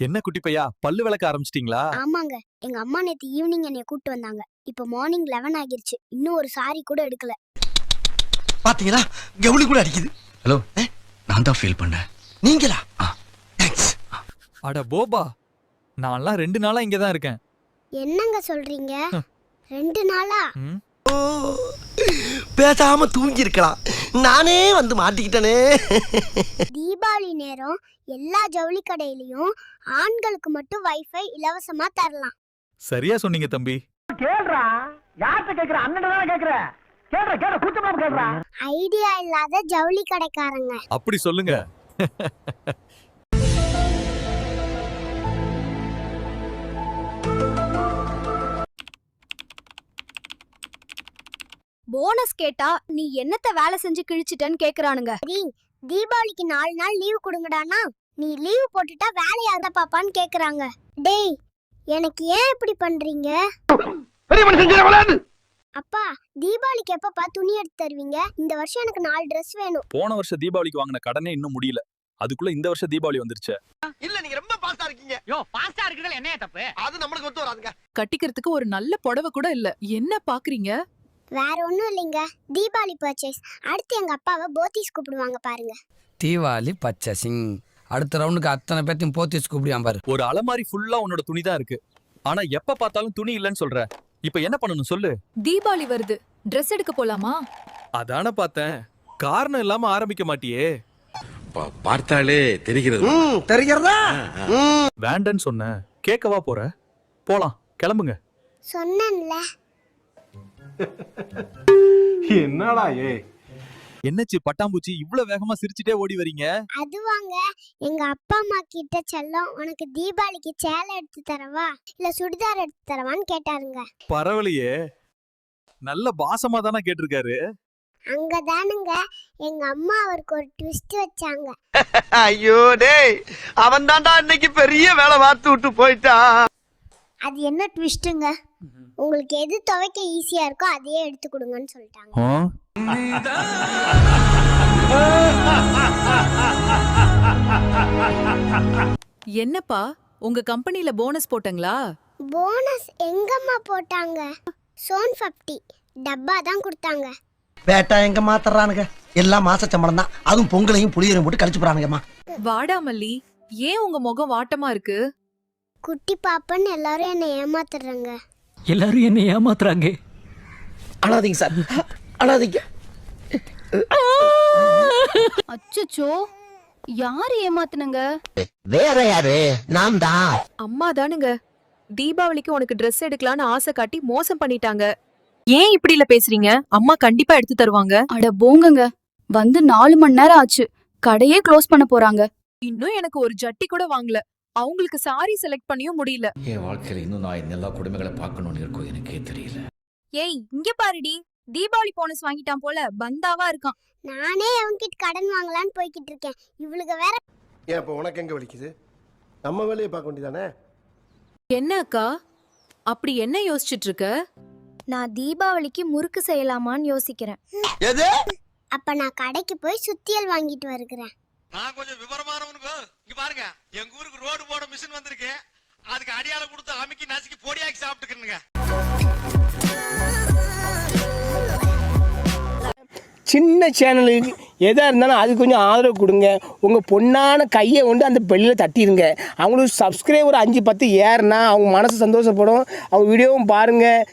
என்ன குட்டி பையா பல்லு விளக்க ஆரம்பிச்சிட்டீங்களா? ஆமாங்க, எங்க அம்மா நேத்து ஈவினிங் என்னைய கூட்டு வந்தாங்க. இப்போ மார்னிங் 11 ஆகிருச்சு. இன்னும் ஒரு சாரி கூட எடுக்கல. பாத்தீங்களா, கவுளி கூட அடிக்குது. ஹலோ, நான் தான் ஃபீல் பண்ணேன். நீங்களா? தேங்க்ஸ். அட போபா, நான்லாம் 2 நாளா இங்க தான் இருக்கேன். என்னங்க சொல்றீங்க? 2 நாளா? பேசாம தூங்கி இருக்கலாம், நானே வந்து மாட்டிக்கிட்டனே. தீபாவளி நேரம் எல்லா ஜவுளி கடையிலயும் ஆண்களுக்கு மட்டும் வைஃபை இலவசமா தரலாம். சரியா சொன்னீங்க தம்பி. கேள்றா, யார்கிட்ட கேக்குற? அண்ணன் தானே கேக்குற. கேக்குற கேக்குற கூச்சமா கேக்குறா. ஐடியா இல்லாத ஜவுளி கடைக்காரங்க. அப்படி சொல்லுங்க. போனஸ் கேட்டா நீ என்னத்த வேலை செஞ்சு கிழிச்சிட்டன்னு கேக்குறானுங்க. தீபாவளிக்கு 4 நாள் லீவ் கொடுங்கடானா, நீ லீவ் போட்டுட்டா வேலைய யாரா பாப்பான்னு கேக்குறாங்க. டேய், எனக்கு ஏன் இப்படி பண்றீங்க? பெரிய மனுஷன் வளாது. அப்பா, தீபாவளிக்கு எப்பப்பா துணி எடுத்து தருவீங்க? இந்த வருஷம் எனக்கு 4 Dress வேணும். போன வருஷம் தீபாவளிக்கு வாங்கின கடனே இன்னும் முடியல. அதுக்குள்ள இந்த வருஷம் தீபாவளி வந்துருச்சு. இல்ல, நீங்க ரொம்ப பாஸ்டா இருக்கீங்க. யோ, பாஸ்டா இருக்குறது என்னைய தப்பு? அது நம்மளுக்கு ஒத்து வராதுங்க. கட்டிக்கிறதுக்கு ஒரு நல்ல புடவை கூட இல்ல. என்ன பாக்குறீங்க? வேற ஒண்ணும் இல்லைங்க, தீபாவளி பர்ச்சேஸ். அடுத்து எங்க அப்பாவை போத்தீஸ் கூப்பிடுவாங்க பாருங்க. தீபாவளி பர்ச்சேசிங். அடுத்த ரவுண்டுக்கு அத்தனை பேர்த்தையும் போத்தீஸ் கூப்பிடுவான் பாரு. ஒரு அலமாரி ஃபுல்லா உன்னோட துணி தான் இருக்கு. ஆனா எப்ப பார்த்தாலும் துணி இல்லன்னு சொல்ற. இப்ப என்ன பண்ணணும் சொல்லு? தீபாவளி வருது, Dress எடுக்க போலாமா? அதான பார்த்தேன். காரணம் இல்லாம ஆரம்பிக்க மாட்டியே. பார்த்தாலே தெரிகிறது. தெரிகிறதா? வேண்டன்னு சொன்ன, கேட்கவா போற? போலாம், கிளம்புங்க. சொன்னேன்ல. என்னடா ஏ? என்னச்சு பட்டாம்பூச்சி, இவ்வளவு வேகமா சிரிச்சிட்டே ஓடி வரீங்க? அதுவாங்க, எங்க அப்பா அம்மா கிட்ட செல்லம், உனக்கு தீபாவளிக்கு சேலை எடுத்து தரவா இல்ல சுடிதார் எடுத்து தரவான்னு கேட்டாருங்க. பரவலையே, நல்ல பாசமா தானே கேட்டிருக்காரு. அங்கதானுங்க எங்க அம்மா அவருக்கு ஒரு ட்விஸ்ட் வச்சாங்க. ஐயோ டேய், அவன் தான்டா இன்னைக்கு பெரிய வேலை பார்த்து விட்டு போயிட்டான். அது என்ன ட்விஸ்ட்டுங்க? உங்களுக்கு எது துவைக்க ஈஸியா இருக்கோ அதையே எடுத்து கொடுங்கன்னு சொல்லிட்டாங்க. என்னப்பா, உங்க கம்பெனில போனஸ் போட்டாங்களா? போனஸ் எங்கம்மா போட்டாங்க? சோன் 50 டப்பா தான் கொடுத்தாங்க. பேட்டா எங்க மாத்தறானுங்க? எல்லாம் மாச சம்பளம் தான், அதுவும் பொங்கலையும் புளியரையும் போட்டு கழிச்சு போறானுங்கம்மா. வாடாமல்லி, ஏன் உங்க முகம் வாட்டமா இருக்கு? குட்டி பாப்பன்னு எல்லாரும் என்ன ஏமாத்துறாங்க. எல்லாரும் என்ன ஏமாத்துறாங்க. அழாதீங்க சார், அழாதீங்க. அச்சச்சோ, யாரு ஏமாத்துனங்க? வேற யாரு? நான் தான். அம்மா தானுங்க. தீபாவளிக்கு உனக்கு Dress எடுக்கலான்னு ஆசை காட்டி மோசம் பண்ணிட்டாங்க. ஏன் இப்படில பேசுறீங்க? அம்மா கண்டிப்பா எடுத்து தருவாங்க. அட போங்கங்க, வந்து 4 மணி நேரம் ஆச்சு. கடையே க்ளோஸ் பண்ண போறாங்க. இன்னும் எனக்கு ஒரு ஜட்டி கூட வாங்கல. அவங்களுக்கு சாரி செலக்ட் பண்ணியும் முடியல. என் வாழ்க்கையில இன்னும் நான் இந்த எல்லா குடும்பங்களை பார்க்கணும்னு இருக்கோ எனக்கே தெரியல. ஏய், இங்க பாருடி, தீபாவளி போனஸ் வாங்கிட்டான் போல பந்தாவா இருக்கான். நானே அவன்கிட்ட கடன் வாங்கலான்னு போய்கிட்டு இருக்கேன். இவளுக்கு வேற. ஏன் இப்ப உனக்கு எங்க வலிக்குது? நம்ம வேலையை பார்க்க வேண்டியதானே? என்ன அக்கா, அப்படி என்ன யோசிச்சுட்டு இருக்க? நான் தீபாவளிக்கு முறுக்கு செய்யலாமான்னு யோசிக்கிறேன். எது? அப்ப நான் கடைக்கு போய் சுத்தியல் வாங்கிட்டு வருகிறேன். நான் கொஞ்சம் விவரமானவனுக்கு. இங்க பாருங்க, எங்க ஊருக்கு ரோடு போட மிஷின் வந்திருக்கு. அதுக்கு அடியாள கொடுத்து அமுக்கி நசுக்கி பொடியாக்கி சாப்பிட்டுக்கிறேங்க. சின்ன சேனலுக்கு எதாக இருந்தாலும் அது கொஞ்சம் ஆதரவு கொடுங்க. உங்கள் பொண்ணான கையை கொண்டு அந்த பெல்லில் தட்டிடுங்க. அவங்களுக்கு சப்ஸ்கிரைபர் 5-10 ஏறுனா அவங்க மனசு சந்தோஷப்படும். அவங்க வீடியோவும் பாருங்கள்.